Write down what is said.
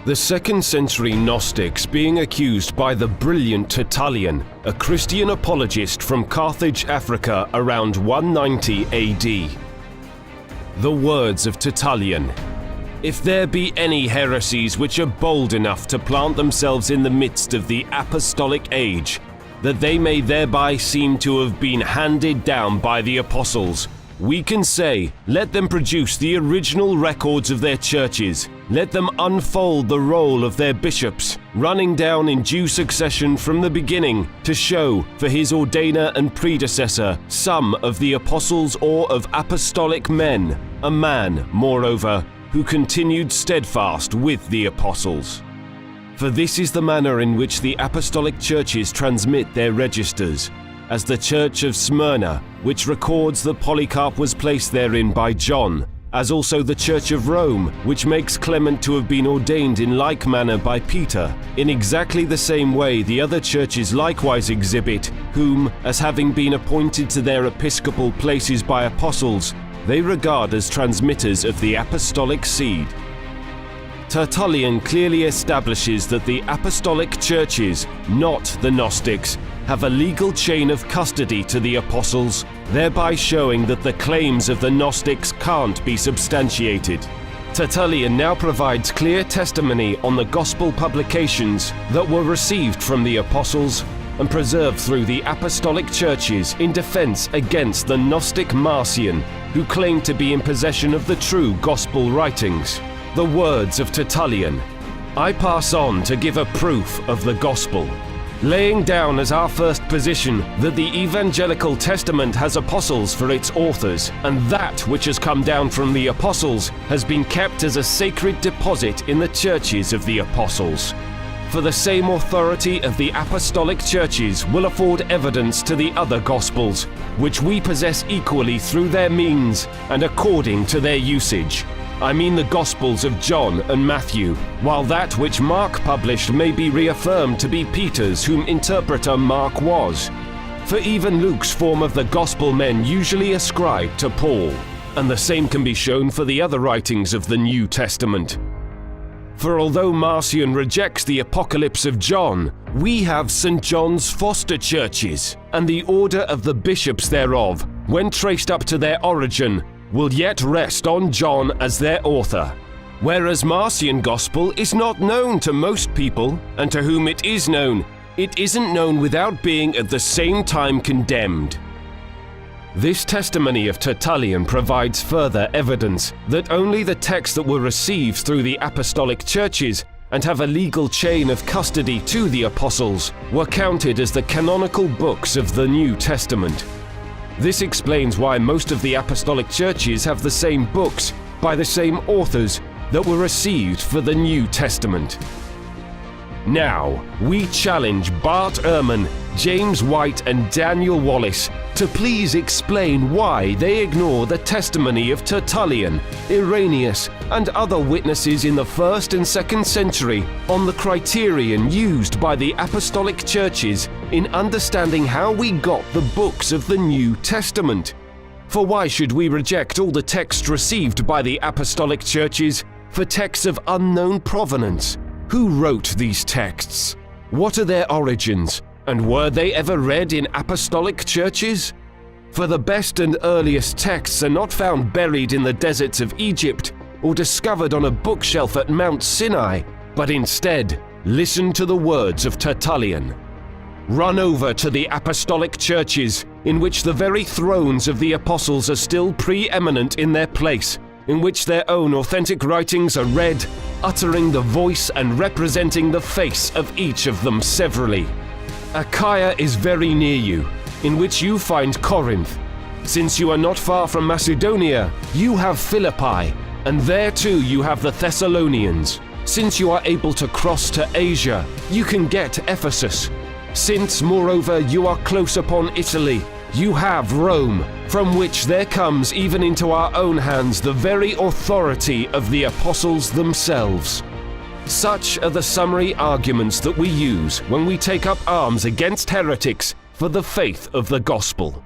The 2nd century Gnostics being accused by the brilliant Tertullian, a Christian apologist from Carthage, Africa around 190 AD. The words of Tertullian: "If there be any heresies which are bold enough to plant themselves in the midst of the apostolic age, that they may thereby seem to have been handed down by the apostles, we can say, let them produce the original records of their churches, let them unfold the roll of their bishops, running down in due succession from the beginning, to show, for his ordainer and predecessor, some of the apostles or of apostolic men, a man, moreover, who continued steadfast with the apostles. For this is the manner in which the apostolic churches transmit their registers, as the church of Smyrna, which records that Polycarp was placed therein by John, as also the church of Rome, which makes Clement to have been ordained in like manner by Peter. In exactly the same way the other churches likewise exhibit, whom, as having been appointed to their episcopal places by apostles, they regard as transmitters of the apostolic seed." Tertullian clearly establishes that the apostolic churches, not the Gnostics, have a legal chain of custody to the apostles, thereby showing that the claims of the Gnostics can't be substantiated. Tertullian now provides clear testimony on the gospel publications that were received from the apostles and preserved through the apostolic churches in defense against the Gnostic Marcion, who claimed to be in possession of the true gospel writings. The words of Tertullian: "I pass on to give a proof of the gospel, laying down as our first position that the Evangelical Testament has apostles for its authors, and that which has come down from the apostles has been kept as a sacred deposit in the churches of the apostles. For the same authority of the apostolic churches will afford evidence to the other gospels, which we possess equally through their means and according to their usage. I mean the Gospels of John and Matthew, while that which Mark published may be reaffirmed to be Peter's, whom interpreter Mark was. For even Luke's form of the Gospel men usually ascribe to Paul, and the same can be shown for the other writings of the New Testament. For although Marcion rejects the Apocalypse of John, we have St. John's foster churches, and the order of the bishops thereof, when traced up to their origin, will yet rest on John as their author. Whereas Marcion Gospel is not known to most people, and to whom it is known, it isn't known without being at the same time condemned." This testimony of Tertullian provides further evidence that only the texts that were received through the apostolic churches and have a legal chain of custody to the apostles were counted as the canonical books of the New Testament. This explains why most of the apostolic churches have the same books by the same authors that were received for the New Testament. Now, we challenge Bart, Ehrman, James White and Daniel Wallace to please explain why they ignore the testimony of Tertullian, Irenaeus and other witnesses in the 1st and 2nd century on the criterion used by the apostolic churches in understanding how we got the books of the New Testament. For why should we reject all the texts received by the apostolic churches for texts of unknown provenance? Who wrote these texts? What are their origins? And were they ever read in apostolic churches? For the best and earliest texts are not found buried in the deserts of Egypt or discovered on a bookshelf at Mount Sinai, but instead, listen to the words of Tertullian. Run over to the apostolic churches, in which the very thrones of the apostles are still preeminent in their place, in which their own authentic writings are read, uttering the voice and representing the face of each of them severally. Achaia is very near you, in which you find Corinth. Since you are not far from Macedonia, you have Philippi, and there too you have the Thessalonians. Since you are able to cross to Asia, you can get Ephesus. Since, moreover, you are close upon Italy, you have Rome, from which there comes even into our own hands the very authority of the apostles themselves. Such are the summary arguments that we use when we take up arms against heretics for the faith of the gospel.